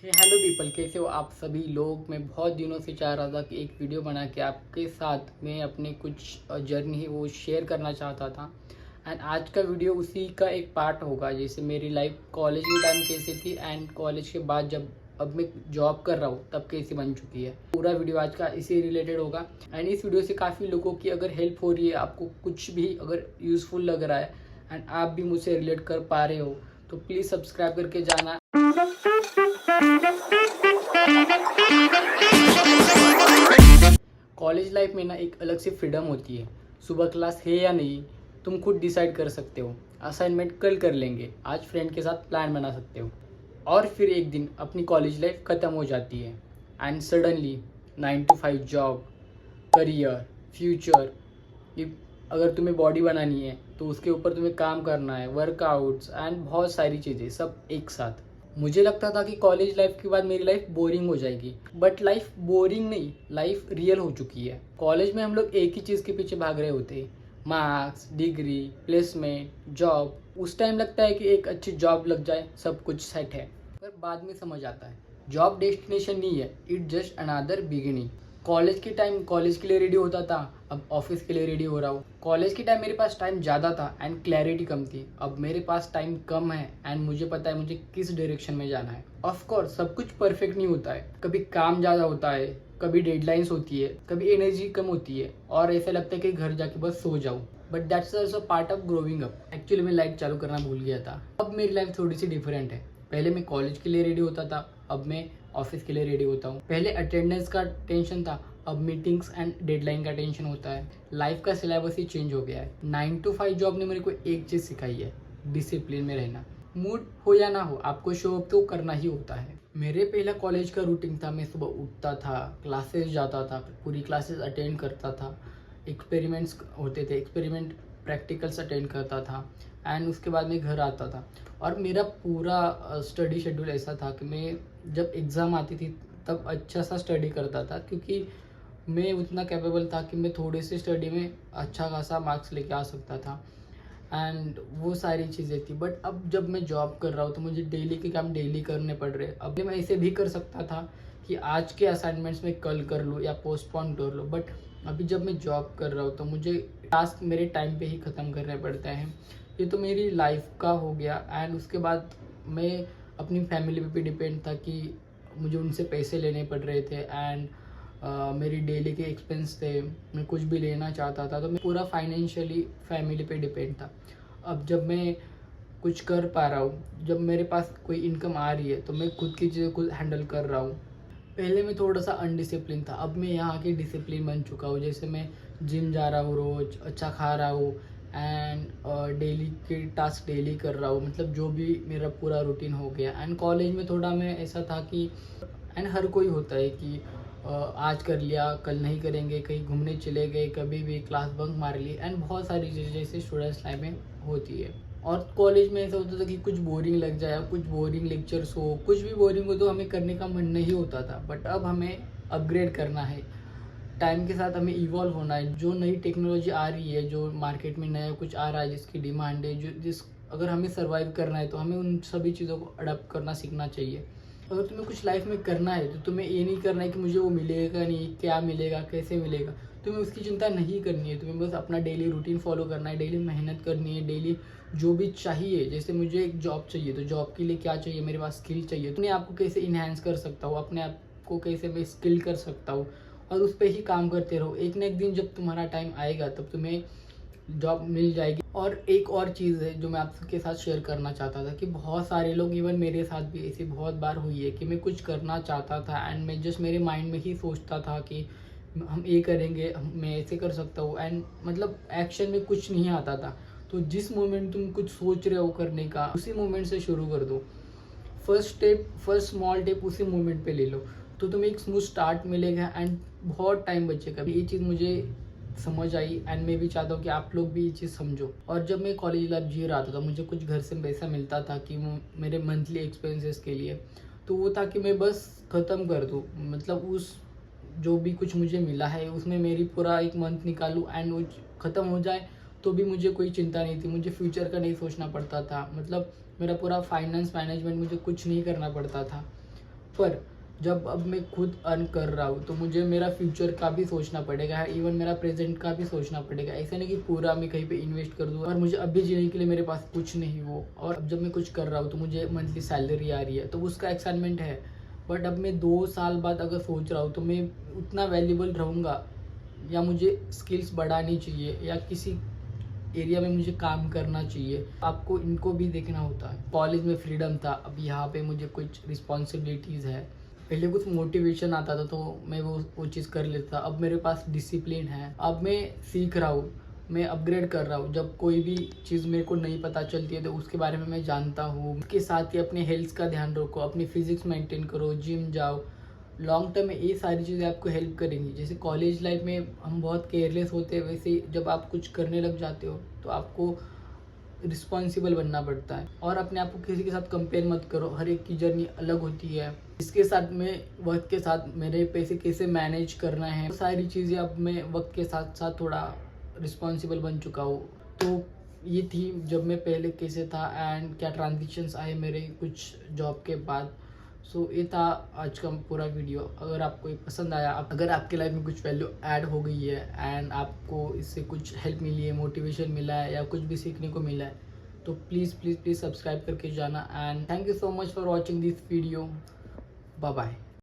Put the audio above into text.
Hello people, कैसे हो आप सभी लोग। मैं बहुत दिनों से चाह रहा था कि एक वीडियो बना के आपके साथ मैं अपने कुछ जर्नी है वो शेयर करना चाहता था। एंड आज का वीडियो उसी का एक पार्ट होगा। जैसे मेरी लाइफ कॉलेज के टाइम कैसी थी एंड कॉलेज के बाद जब अब मैं जॉब कर रहा हूँ तब कैसी बन चुकी है। पूरा वीडियो आज का इसी रिलेटेड होगा। एंड इस वीडियो से काफ़ी लोगों की अगर हेल्प हो रही है, आपको कुछ भी अगर यूज़फुल लग रहा है एंड आप भी मुझसे रिलेट कर पा रहे हो तो प्लीज़ सब्सक्राइब करके जाना। कॉलेज लाइफ में ना एक अलग सी फ्रीडम होती है। सुबह क्लास है या नहीं तुम खुद डिसाइड कर सकते हो। असाइनमेंट कल कर लेंगे, आज फ्रेंड के साथ प्लान बना सकते हो। और फिर एक दिन अपनी कॉलेज लाइफ ख़त्म हो जाती है and suddenly 9 to 5 job, career, future. अगर तुम्हें बॉडी बनानी है तो उसके ऊपर तुम्हें काम करना है, वर्कआउट्स एंड बहुत सारी चीज़ें सब एक साथ। मुझे लगता था कि कॉलेज लाइफ के बाद मेरी लाइफ बोरिंग हो जाएगी, बट लाइफ बोरिंग नहीं, लाइफ रियल हो चुकी है। कॉलेज में हम लोग एक ही चीज़ के पीछे भाग रहे होते हैं, मार्क्स, डिग्री, प्लेसमेंट, जॉब। उस टाइम लगता है कि एक अच्छी जॉब लग जाए सब कुछ सेट है, पर बाद में समझ आता है जॉब डेस्टिनेशन नहीं है, it just another beginning. College के टाइम कॉलेज के लिए रेडी होता था, अब ऑफिस के लिए रेडी हो रहा हूँ। कॉलेज के टाइम मेरे पास टाइम ज़्यादा था एंड क्लैरिटी कम थी, अब मेरे पास टाइम कम है एंड मुझे पता है मुझे किस डायरेक्शन में जाना है। ऑफ कोर्स सब कुछ परफेक्ट नहीं होता है, कभी काम ज़्यादा होता है, कभी डेडलाइंस होती है, कभी एनर्जी कम होती है और ऐसा लगता है कि घर जाके बस सो जाऊँ। But that's also part of growing up. Actually मैं लाइट चालू करना भूल गया था। अब मेरी लाइफ थोड़ी सी डिफरेंट है। पहले मैं कॉलेज के लिए रेडी होता था, अब मैं ऑफिस के लिए रेडी होता हूँ। पहले अटेंडेंस का टेंशन था, अब मीटिंग्स एंड डेडलाइन का टेंशन होता है। लाइफ का सिलेबस ही चेंज हो गया है। 9 to 5 जॉब ने मेरे को एक चीज़ सिखाई है, डिसिप्लिन में रहना। मूड हो या ना हो, आपको शो अप तो करना ही होता है। मेरे पहला कॉलेज का रूटीन था, मैं सुबह उठता था, क्लासेस जाता था, पूरी क्लासेस अटेंड करता था, एक्सपेरिमेंट्स होते थे, एक्सपेरिमेंट प्रैक्टिकल्स अटेंड करता था एंड उसके बाद मैं घर आता था। और मेरा पूरा स्टडी शेड्यूल ऐसा था कि मैं जब एग्ज़ाम आती थी तब अच्छा सा स्टडी करता था, क्योंकि मैं उतना कैपेबल था कि मैं थोड़े से स्टडी में अच्छा खासा मार्क्स लेके आ सकता था एंड वो सारी चीज़ें थी। बट अब जब मैं जॉब कर रहा हूँ तो मुझे डेली के काम डेली करने पड़ रहे हैं। अब मैं ऐसे भी कर सकता था कि आज के असाइनमेंट्स में कल कर लूँ या पोस्टपोन कर लूँ, बट अभी जब मैं जॉब कर रहा हूँ तो मुझे टास्क मेरे टाइम पे ही ख़त्म करने पड़ते हैं। ये तो मेरी लाइफ का हो गया। एंड उसके बाद मैं अपनी फैमिली पे भी डिपेंड था कि मुझे उनसे पैसे लेने पड़ रहे थे एंड मेरी डेली के एक्सपेंस थे। मैं कुछ भी लेना चाहता था तो मैं पूरा फाइनेंशियली फैमिली पे डिपेंड था। अब जब मैं कुछ कर पा रहा हूँ, जब मेरे पास कोई इनकम आ रही है तो मैं खुद की चीज़ें खुद हैंडल कर रहा हूँ। पहले मैं थोड़ा सा अनडिसिप्लिन था, अब मैं यहाँ की डिसिप्लिन बन चुका हूँ। जैसे मैं जिम जा रहा हूँ, रोज़ अच्छा खा रहा हूँ एंड डेली के टास्क डेली कर रहा हूँ, मतलब जो भी मेरा पूरा रूटीन हो गया। एंड कॉलेज में थोड़ा मैं ऐसा था कि एंड हर कोई होता है कि आज कर लिया कल नहीं करेंगे, कहीं घूमने चले गए, कभी भी क्लास बंक मार ली एंड बहुत सारी चीज़ें जैसे स्टूडेंट्स लाइफ में होती है। और कॉलेज में ऐसा होता था कि कुछ बोरिंग लग जाए, कुछ बोरिंग लेक्चर्स हो, कुछ भी बोरिंग हो तो हमें करने का मन नहीं होता था। बट अब हमें अपग्रेड करना है, टाइम के साथ हमें इवॉल्व होना है। जो नई टेक्नोलॉजी आ रही है, जो मार्केट में नया कुछ आ रहा है जिसकी डिमांड है, जो जिस अगर हमें सर्वाइव करना है तो हमें उन सभी चीज़ों को अडॉप्ट करना सीखना चाहिए। अगर तुम्हें कुछ लाइफ में करना है तो तुम्हें ये नहीं करना है कि मुझे वो मिलेगा नहीं, क्या मिलेगा, कैसे मिलेगा, तुम्हें उसकी चिंता नहीं करनी है। तुम्हें बस अपना डेली रूटीन फॉलो करना है, डेली मेहनत करनी है, डेली जो भी चाहिए। जैसे मुझे एक जॉब चाहिए तो जॉब के लिए क्या चाहिए, मेरे पास स्किल चाहिए, अपने आप को कैसे इन्हांस कर सकता हूँ, अपने आप को कैसे मैं स्किल कर सकता हूँ, और उस पर ही काम करते रहो। एक ना एक दिन जब तुम्हारा टाइम आएगा तब तुम्हें जॉब मिल जाएगी। और एक और चीज़ है जो मैं आपके साथ शेयर करना चाहता था कि बहुत सारे लोग, इवन मेरे साथ भी ऐसी बहुत बार हुई है कि मैं कुछ करना चाहता था एंड मैं जस्ट मेरे माइंड में ही सोचता था कि हम ये करेंगे, मैं ऐसे कर सकता हूँ एंड मतलब एक्शन में कुछ नहीं आता था। तो जिस मोमेंट तुम कुछ सोच रहे हो करने का, उसी मोमेंट से शुरू कर दो। First step, first small step उसी मोमेंट पे ले लो तो तुम्हें एक स्मूथ स्टार्ट मिलेगा एंड बहुत टाइम बचेगा। ये चीज़ मुझे समझ आई एंड मैं भी चाहता हूँ कि आप लोग भी ये चीज़ समझो। और जब मैं कॉलेज लाइफ जी रहा था मुझे कुछ घर से पैसा मिलता था कि मेरे मंथली एक्सपेंसेस के लिए, तो वो था कि मैं बस ख़त्म कर दूँ, मतलब उस जो भी कुछ मुझे मिला है उसमें मेरी पूरा एक मंथ निकालूँ एंड वो ख़त्म हो जाए तो भी मुझे कोई चिंता नहीं थी। मुझे फ्यूचर का नहीं सोचना पड़ता था, मतलब मेरा पूरा फाइनेंस मैनेजमेंट मुझे कुछ नहीं करना पड़ता था। पर जब अब मैं खुद अर्न कर रहा हूँ तो मुझे मेरा फ्यूचर का भी सोचना पड़ेगा, इवन मेरा प्रेजेंट का भी सोचना पड़ेगा। ऐसा नहीं कि पूरा मैं कहीं पे इन्वेस्ट कर दूँ और मुझे अभी जीने के लिए मेरे पास कुछ नहीं हो, और अब जब मैं कुछ कर रहा हूँ तो मुझे मंथली सैलरी आ रही है, तो उसका एक्साइटमेंट है। बट अब मैं 2 साल बाद अगर सोच रहा हूँ तो मैं उतना वैल्यूबल रहूँगा, या मुझे स्किल्स बढ़ानी चाहिए, या किसी एरिया में मुझे काम करना चाहिए। आपको इनको भी देखना होता है। कॉलेज में फ्रीडम था, अब यहाँ पे मुझे कुछ रिस्पॉन्सिबिलिटीज़ है। पहले कुछ मोटिवेशन आता था तो मैं वो चीज़ कर लेता था। अब मेरे पास डिसिप्लिन है। अब मैं सीख रहा हूँ, मैं अपग्रेड कर रहा हूँ। जब कोई भी चीज़ मेरे को नहीं पता चलती है तो उसके बारे में मैं जानता हूँ। उसके साथ ही अपने हेल्थ का ध्यान रखो, अपनी फिजिक्स मेंटेन करो, जिम जाओ। लॉन्ग टर्म में ये सारी चीज़ें आपको हेल्प करेंगी। जैसे कॉलेज लाइफ में हम बहुत केयरलेस होते हैं, वैसे ही जब आप कुछ करने लग जाते हो तो आपको रिस्पॉन्सिबल बनना पड़ता है। और अपने आप को किसी के साथ कंपेयर मत करो, हर एक की जर्नी अलग होती है। इसके साथ में वक्त के साथ मेरे पैसे कैसे मैनेज करना है, वो सारी चीज़ें अब मैं वक्त के साथ साथ थोड़ा रिस्पॉन्सिबल बन चुका हूँ। तो ये थी जब मैं पहले कैसे था एंड क्या ट्रांजिशंस आए मेरे कुछ जॉब के बाद। सो ये था आज का पूरा वीडियो। अगर आपको ये पसंद आया, अगर आपके लाइफ में कुछ वैल्यू ऐड हो गई है एंड आपको इससे कुछ हेल्प मिली है, मोटिवेशन मिला है या कुछ भी सीखने को मिला है, तो प्लीज़ प्लीज़ प्लीज़ सब्सक्राइब करके जाना। And thank you so much for watching this video. Bye bye.